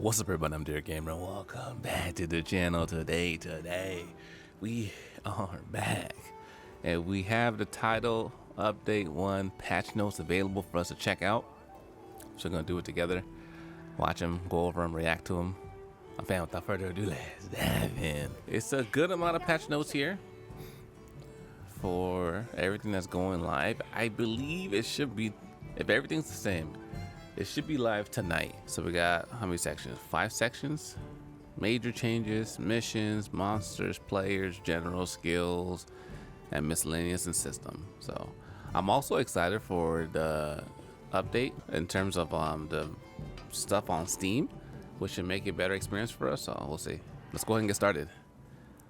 What's up, everybody? I'm Derek Gamer. Welcome back to the channel. Today we are back, and we have the title update 1 patch notes available for us to check out. So we're gonna do it together. Watch them, go over them, react to them. I'm fan. Without further ado, let's dive in. It's a good amount of patch notes here for everything that's going live. I believe it should be, if everything's the same, it should be live tonight. So we got how many sections? 5 sections. Major changes, missions, monsters, players, general skills, and miscellaneous and system. So I'm also excited for the update in terms of the stuff on Steam, which should make it a better experience for us. So we'll see. Let's go ahead and get started.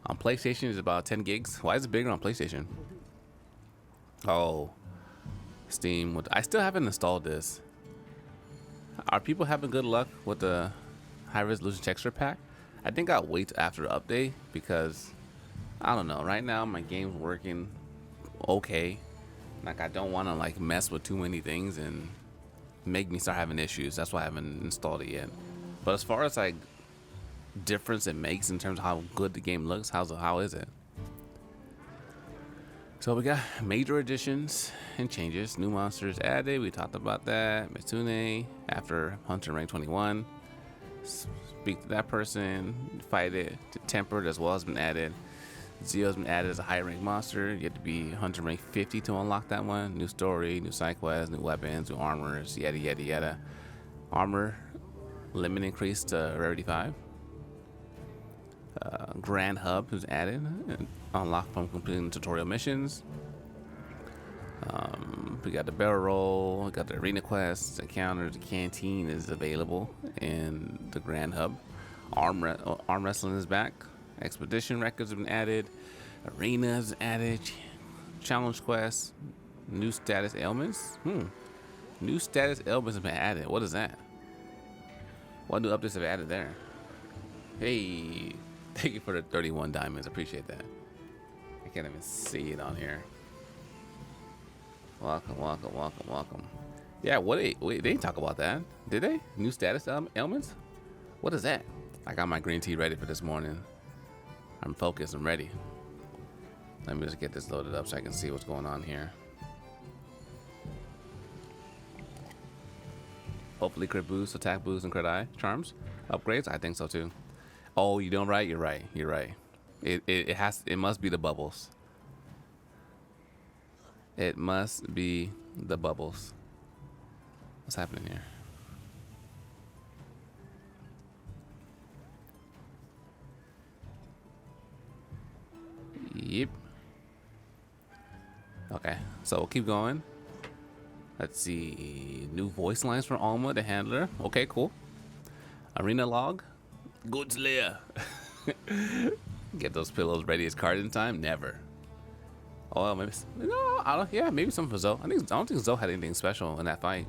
On PlayStation, it's about 10 gigs. Why is it bigger on PlayStation? Oh, Steam. I still haven't installed this. Are people having good luck with the high resolution texture pack? I think I'll wait after the update because I don't know. Right now my game's working okay. Like I don't want to like mess with too many things and make me start having issues. That's why I haven't installed it yet. But as far as like difference it makes in terms of how good the game looks, how is it? So we got major additions and changes. New monsters added. We talked about that. Mitsune after Hunter rank 21. Speak to that person. Fight it. Tempered as well has been added. Zeo's been added as a high rank monster. You have to be Hunter rank 50 to unlock that one. New story, new side quests, new weapons, new armors, yada yada yada. Armor limit increase to rarity 5. Grand Hub is added and unlocked from completing the tutorial missions. We got the barrel roll, we got the arena quests, encounters, the canteen is available in the Grand Hub. Arm wrestling is back. Expedition records have been added. Arenas added. Challenge quests. New status ailments. New status ailments have been added. What is that? What new updates have added there? Hey. Thank you for the 31 diamonds. Appreciate that. I can't even see it on here. Welcome. Yeah, wait, they didn't talk about that, did they? New status ailments? What is that? I got my green tea ready for this morning. I'm focused. I'm ready. Let me just get this loaded up so I can see what's going on here. Hopefully crit boost, attack boost, and crit eye charms upgrades. I think so too. Oh, you don't right? You're right. It must be the bubbles. It must be the bubbles. What's happening here? Yep. Okay, so we'll keep going. Let's see. New voice lines for Alma, the handler. Okay, cool. Arena log. Good Slayer. Get those pillows ready as card in time? Never. Oh, well, maybe. No, I don't. Yeah, maybe some for Zoe. I don't think Zoe had anything special in that fight.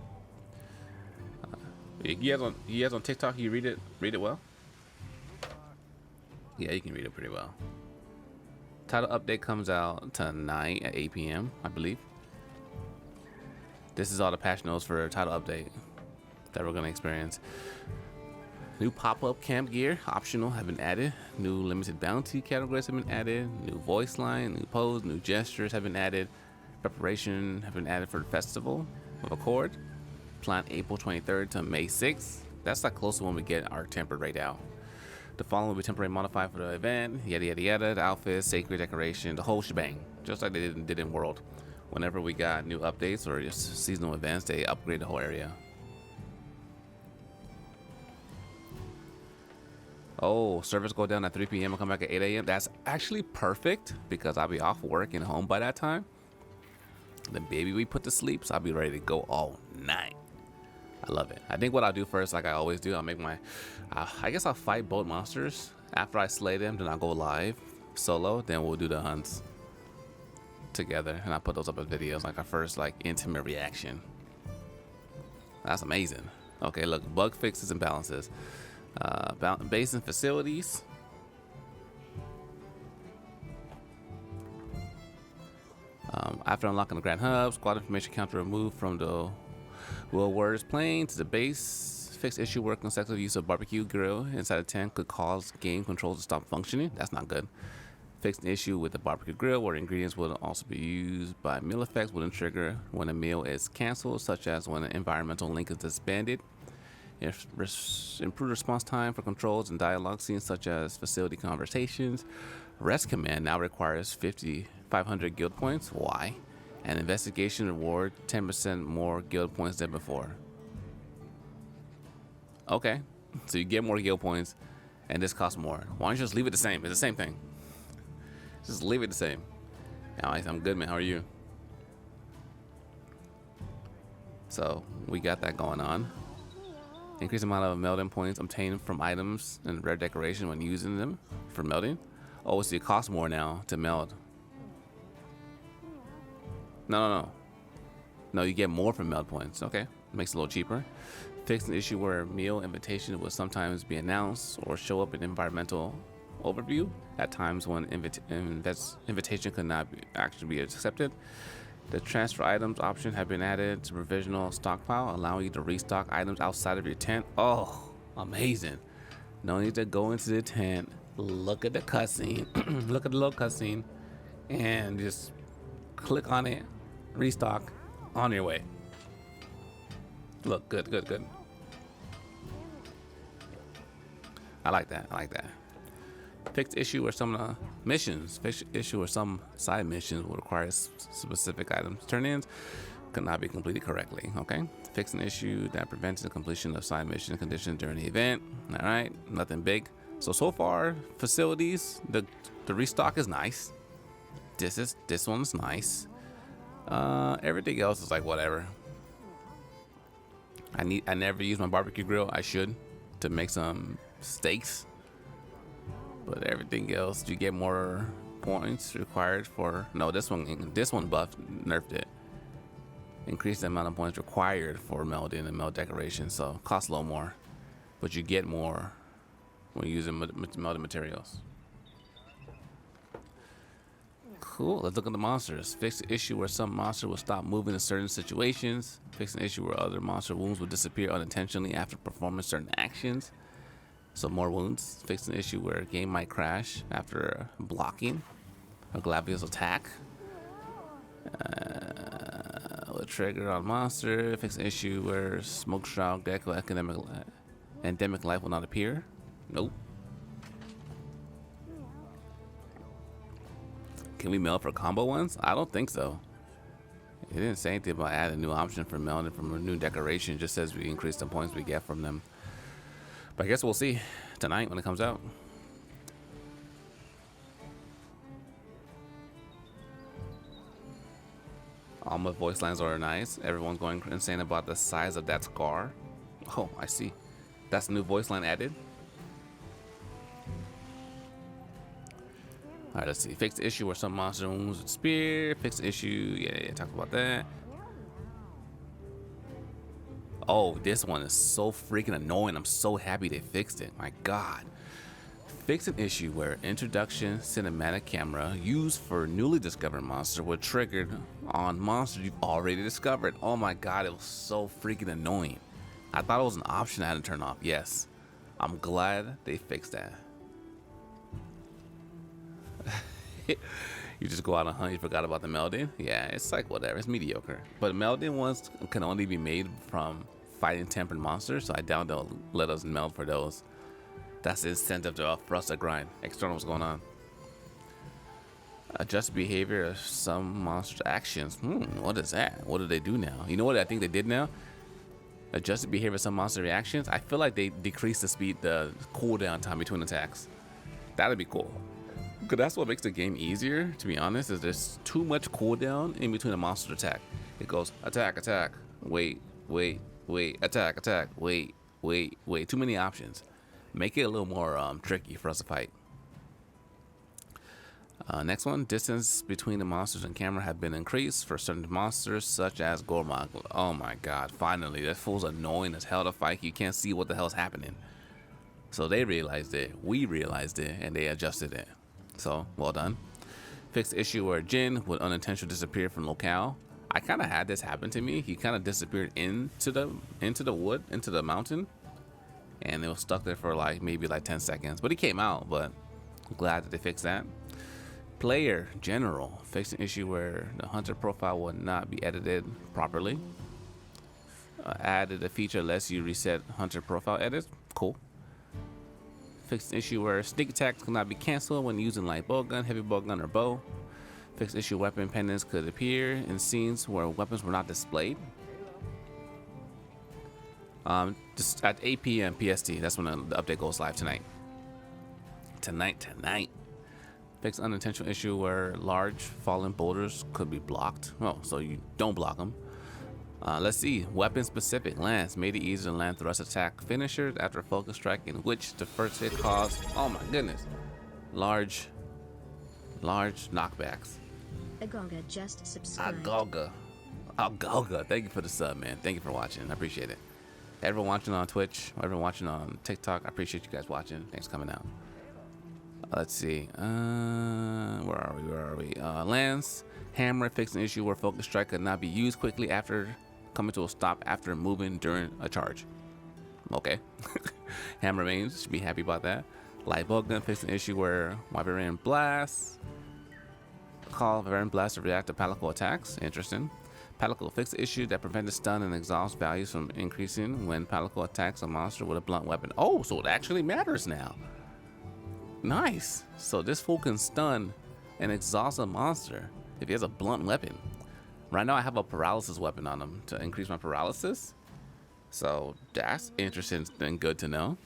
You guys on TikTok, you read it well? Yeah, you can read it pretty well. Title update comes out tonight at 8 p.m. I believe. This is all the patch notes for title update that we're gonna experience. New pop-up camp gear, optional, have been added. New limited bounty categories have been added. New voice line, new pose, new gestures have been added. Preparation have been added for the festival of Accord. Planned April 23rd to May 6th. That's like close to when we get our tempered rate out. The following will be temporarily modified for the event. Yada yada yada. The outfits, sacred decoration, the whole shebang. Just like they did in World. Whenever we got new updates or just seasonal events, they upgrade the whole area. Oh, service go down at 3 p.m. and come back at 8 a.m. That's actually perfect because I'll be off work and home by that time. Then baby, we put to sleep, so I'll be ready to go all night. I love it. I think what I'll do first, like I always do, I'll make my, I guess I'll fight both monsters. After I slay them, then I'll go live solo. Then we'll do the hunts together, and I'll put those up as videos, like our first like intimate reaction. That's amazing. Okay, look, bug fixes and balances. Base and facilities. After unlocking the Grand Hub, squad information counter removed from the Will Warriors plane to the base Fixed issue where consecutive use of barbecue grill inside a tent could cause game controls to stop functioning. That's not good. Fixed issue with the barbecue grill where ingredients will also be used by meal effects wouldn't trigger when a meal is canceled, such as when an environmental link is disbanded. Improved response time for controls and dialogue scenes such as facility conversations. Rest command now requires 500 guild points. Why? And investigation reward 10% more guild points than before. Okay, so you get more guild points and this costs more. Why don't you just leave it the same? It's the same thing. Just leave it the same. Alright, I'm good, man. How are you? So we got that going on. Increased amount of melding points obtained from items and rare decoration when using them for melding. Oh, so it costs more now to meld. No, you get more from meld points. Okay, makes it a little cheaper. Fixed an issue where meal invitation will sometimes be announced or show up in environmental overview at times when invitation could not actually be accepted. The transfer items option have been added to provisional stockpile, allowing you to restock items outside of your tent. Oh, amazing. No need to go into the tent, look at the cutscene, look at the little cutscene, and just click on it, restock, on your way. Look, good. I like that. Fixed issue or some missions. Fixed issue or some side missions will require specific items. Turn-ins could not be completed correctly. Okay. Fix an issue that prevents the completion of side mission conditions during the event. All right. Nothing big. So far, facilities. The restock is nice. This one's nice. Everything else is like whatever. I never use my barbecue grill. I should to make some steaks. But everything else, you get more points required for. No, this one buffed, nerfed it. Increase the amount of points required for melding and meld decoration, so costs a little more, but you get more when using melded materials. Cool. Let's look at the monsters. Fix the issue where some monster will stop moving in certain situations. Fix an issue where other monster wounds will disappear unintentionally after performing certain actions. So more wounds. Fix an issue where a game might crash after blocking a Glavius attack. Will trigger on monster. Fix an issue where smoke shroud gecko endemic life will not appear. Nope. Can we meld for combo ones? I don't think so. It didn't say anything about adding a new option for melding from a new decoration. It just says we increase the points we get from them. But I guess we'll see tonight when it comes out. All my voice lines are nice. Everyone's going insane about the size of that scar. Oh, I see. That's a new voice line added. Alright, let's see. Fix the issue where some monster wounds with spear. Fix the issue. Yeah, talked about that. Oh, this one is so freaking annoying. I'm so happy they fixed it. My God. Fix an issue where introduction cinematic camera used for newly discovered monster were triggered on monsters you've already discovered. Oh my God, it was so freaking annoying. I thought it was an option I had to turn off. Yes, I'm glad they fixed that. You just go out on hunt, you forgot about the melding. Yeah, it's like whatever, it's mediocre. But melding ones can only be made from fighting tempered monsters, so I doubt they'll let us meld for those. That's the incentive for us to grind. External, what's going on? Adjust behavior of some monster actions. What is that? What do they do now? You know what I think they did now? Adjust the behavior of some monster reactions. I feel like they decreased the cooldown time between attacks. That'd be cool. Because that's what makes the game easier, to be honest, is there's too much cooldown in between a monster attack. It goes attack, attack, wait, attack, attack, wait. Too many options. Make it a little more tricky for us to fight. Next one, distance between the monsters and camera have been increased for certain monsters such as Gormag. Oh my God, finally, that fool's annoying as hell to fight. You can't see what the hell's happening. So they realized it, we realized it, and they adjusted it. So, well done. Fixed issue where Jin would unintentionally disappear from locale. I kind of had this happen to me. He kind of disappeared into the wood, into the mountain. and it was stuck there for like maybe like 10 seconds. But he came out, but I'm glad that they fixed that. Player general fixed an issue where the hunter profile will not be edited properly. Added a feature that lets you reset hunter profile edits. Cool. Fixed an issue where sneak attacks cannot be canceled when using light bowgun, heavy bowgun, or bow. Fixed issue weapon pendants could appear in scenes where weapons were not displayed. Just at 8 p.m. PST, that's when the update goes live tonight. Tonight. Fixed unintentional issue where large fallen boulders could be blocked. Oh, so you don't block them. Let's see. Weapon specific. Lance made it easier to land thrust attack finishers after a focus strike in which the first hit caused, oh my goodness, large knockbacks. Agoga just subscribed. Agoga. Thank you for the sub, man. Thank you for watching. I appreciate it. Everyone watching on Twitch, everyone watching on TikTok, I appreciate you guys watching. Thanks for coming out. Let's see. Where are we? Lance hammer fixed an issue where focus strike could not be used quickly after coming to a stop after moving during a charge. Okay. Hammer mains should be happy about that. Light bowgun fixed an issue where Wyverian blast call Wyverian blast to react to palico attacks. Interesting. Palico fixed the issue that prevented stun and exhaust values from increasing when Palico attacks a monster with a blunt weapon. Oh, so it actually matters now. Nice. So this fool can stun and exhaust a monster if he has a blunt weapon. Right now I have a paralysis weapon on him to increase my paralysis. So that's interesting and good to know.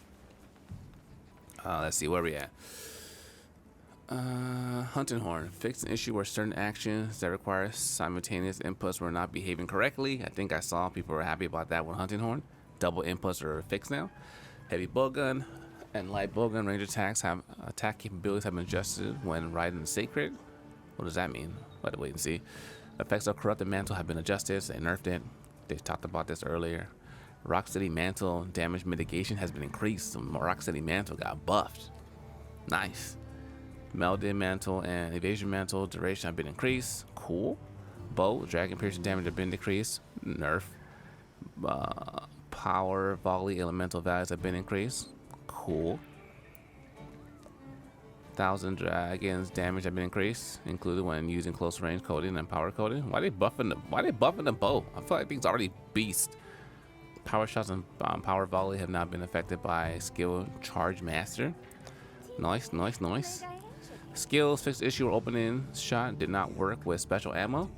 Let's see where we at. Hunting horn fixed an issue where certain actions that require simultaneous inputs were not behaving correctly. I think I saw people were happy about that with hunting horn. Double inputs are fixed now. Heavy bowgun and light bowgun range attacks have attack capabilities have been adjusted when riding the sacred. What does that mean? Let wait and see. Effects of corrupted mantle have been adjusted. So they nerfed it. They talked about this earlier. Rock City mantle damage mitigation has been increased. So Rock City mantle got buffed. Nice. Melded mantle and evasion mantle duration have been increased. Cool. Bow, dragon piercing damage have been decreased. Nerf. Power, volley, elemental values have been increased. Cool. 1,000 dragons damage have been increased, included when using close range coding and power coding. Why they buffing the bow? I feel like things already beast. Power shots and power volley have not been affected by skill charge master. Nice. Skills fixed issue or opening shot did not work with special ammo.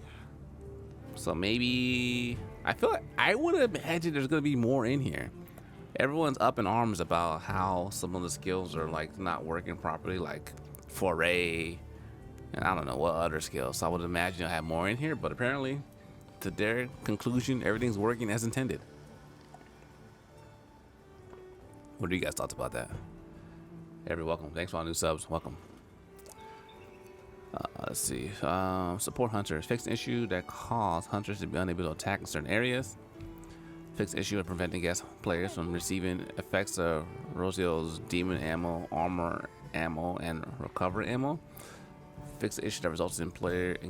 So maybe I feel like I would imagine there's gonna be more in here. Everyone's up in arms about how some of the skills are like not working properly, like foray, and I don't know what other skills. So I would imagine you'll have more in here, but apparently, to their conclusion, everything's working as intended. What do you guys thoughts about that? Welcome. Thanks for all new subs. Welcome. Let's see. Support hunters. Fixed issue that caused hunters to be unable to attack in certain areas. Fixed issue of preventing guest players from receiving effects of Rosio's demon ammo, armor ammo, and recovery ammo. Fixed issue that results in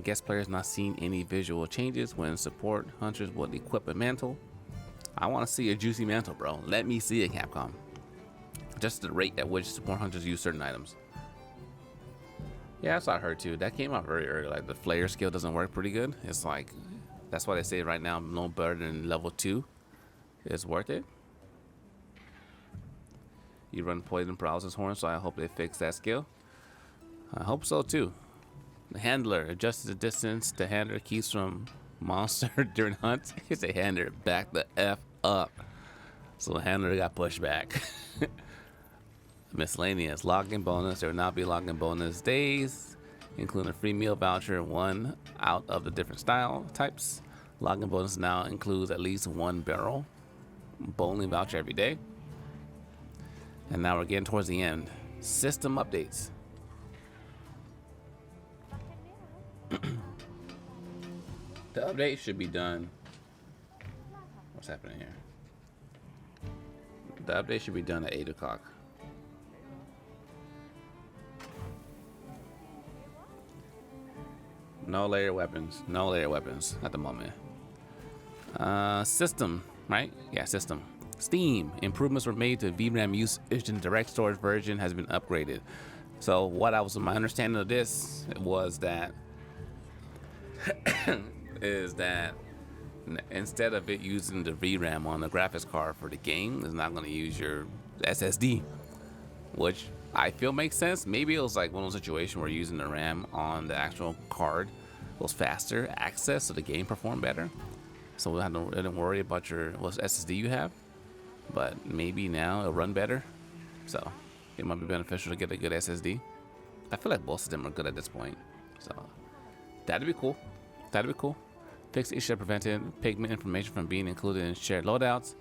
guest players not seeing any visual changes when support hunters would equip a mantle. I want to see a juicy mantle, bro. Let me see it, Capcom. Just the rate at which support hunters use certain items. Yeah, that's what I heard too. That came out very early. Like the flare skill doesn't work pretty good. It's like, that's why they say right now no better than level 2 is worth it. You run poison paralysis horn, so I hope they fix that skill. I hope so too. The handler adjusts the distance the handler keeps from monster during hunts. It's a handler back the F up. So the handler got pushed back. Miscellaneous login bonus. There will not be login bonus days, including a free meal voucher, one out of the different style types. Login bonus now includes at least one barrel bowling voucher every day. And now we're getting towards the end. System updates. The update should be done. What's happening here? The update should be done at 8 o'clock. No layer weapons. No layer weapons at the moment. System, right? Yeah, system. Steam, improvements were made to VRAM usage and direct storage version has been upgraded. So my understanding of this was that is that instead of it using the VRAM on the graphics card for the game, it's not going to use your SSD, which I feel makes sense. Maybe it was like one of those situations where using the RAM on the actual card was faster access, so the game performed better. So we didn't worry about what SSD you have, but maybe now it'll run better. So it might be beneficial to get a good SSD. I feel like most of them are good at this point, so that'd be cool. That'd be cool. Fix issue that prevented pigment information from being included in shared loadouts.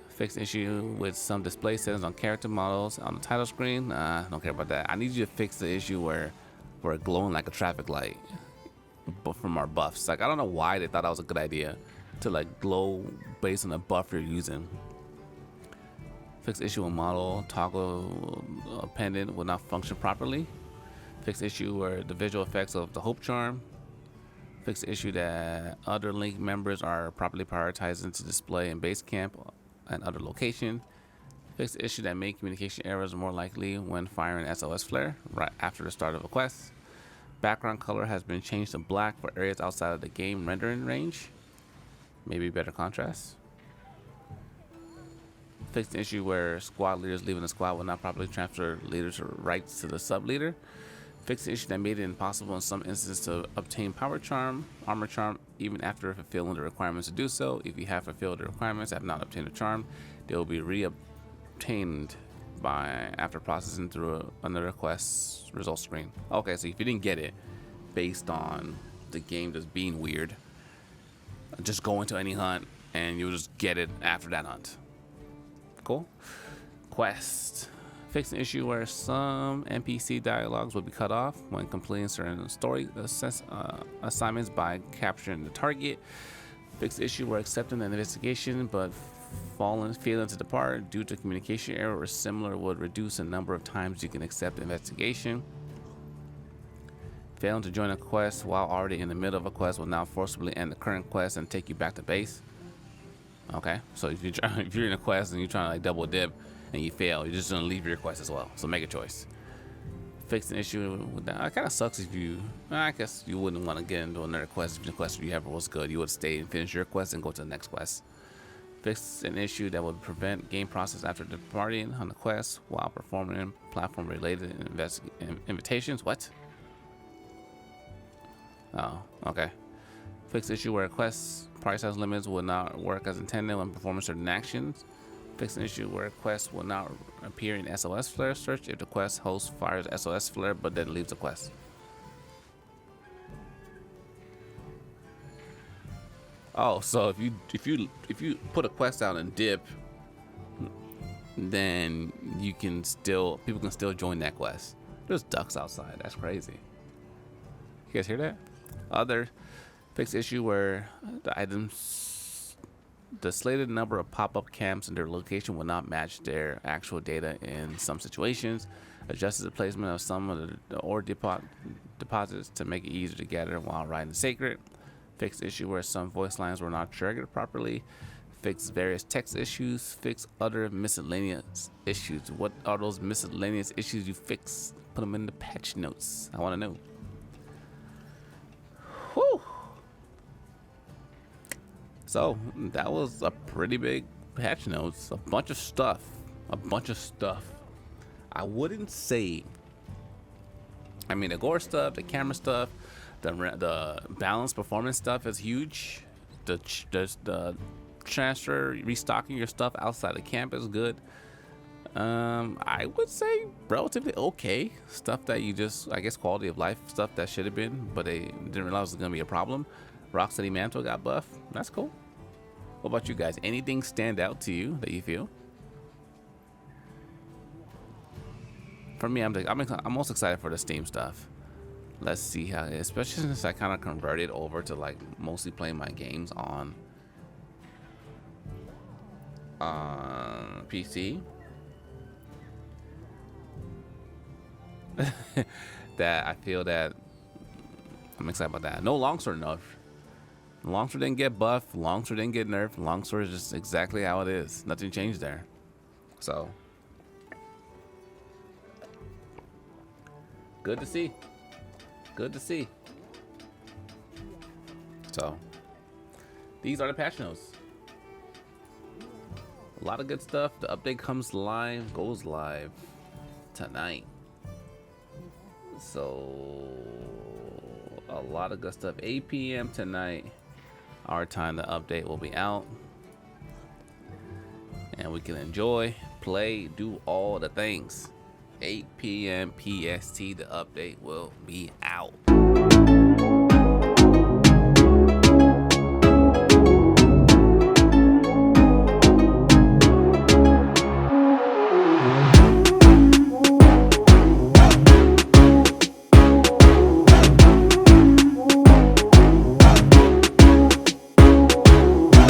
Fix issue with some display settings on character models on the title screen. I don't care about that. I need you to fix the issue where we're glowing like a traffic light from our buffs. Like, I don't know why they thought that was a good idea to like glow based on the buff you're using. Fix issue with model toggle pendant will not function properly. Fix issue where the visual effects of the Hope Charm. Fix the issue that other Link members are properly prioritized into display in base camp and other location. Fix the issue that make communication errors more likely when firing SOS flare right after the start of a quest. Background color has been changed to black for areas outside of the game rendering range. Maybe better contrast. Fix the issue where squad leaders leaving the squad will not properly transfer leaders' rights to the sub leader. Fix the issue that made it impossible in some instances to obtain power charm, armor charm, even after fulfilling the requirements to do so. If you have fulfilled the requirements and have not obtained a charm, they will be re-obtained after processing through another quest results screen. Okay, so if you didn't get it based on the game just being weird, just go into any hunt and you'll just get it after that hunt. Cool. Quest. Fix an issue where some NPC dialogues will be cut off when completing certain story assignments by capturing the target. Fix the issue where accepting an investigation but failing to depart due to communication error or similar would reduce the number of times you can accept the investigation. Failing to join a quest while already in the middle of a quest will now forcibly end the current quest and take you back to base. Okay, so if you're in a quest and you're trying to like double dip and you fail, you're just gonna leave your quest as well. So make a choice. Fix an issue with that. It kind of sucks if I guess you wouldn't want to get into another quest if the quest you have was good. You would stay and finish your quest and go to the next quest. Fix an issue that would prevent game process after departing on the quest while performing platform-related invitations. What? Oh, okay. Fix the issue where quest price size limits will not work as intended when performing certain actions. Fix an issue where a quest will not appear in SOS flare search if the quest host fires SOS flare but then leaves the quest. Oh, so if you put a quest out and dip, then people can still join that quest. There's ducks outside. That's crazy. You guys hear that? Other fix issue where the slated number of pop-up camps and their location will not match their actual data in some situations. Adjusted the placement of some of the ore deposits to make it easier to gather while riding sacred. Fix issue where some voice lines were not triggered properly. Fix various text issues. Fix other miscellaneous issues. What are those miscellaneous issues you fix? Put them in the patch notes. I want to know. Whew. So that was a pretty big patch notes. A bunch of stuff. I wouldn't say. I mean, the gore stuff, the camera stuff, the balance performance stuff is huge. The transfer, restocking your stuff outside the camp is good. I would say relatively okay stuff that you just, I guess, quality of life stuff that should have been, but they didn't realize it was gonna be a problem. Rocksteady Mantle got buff. That's cool. What about you guys? Anything stand out to you that you feel? For me, I'm most excited for the Steam stuff. Let's see how, especially since I kind of converted over to like mostly playing my games on PC. That I feel that I'm excited about that. No longsword enough. Longsword didn't get buffed. Longsword didn't get nerfed. Longsword is just exactly how it is. Nothing changed there. So, good to see. Good to see. So, these are the patch notes. A lot of good stuff. The update goes live tonight. So, a lot of good stuff. 8 p.m. tonight, our time. The update will be out. And we can enjoy, play, do all the things. 8 p.m. PST, the update will be out.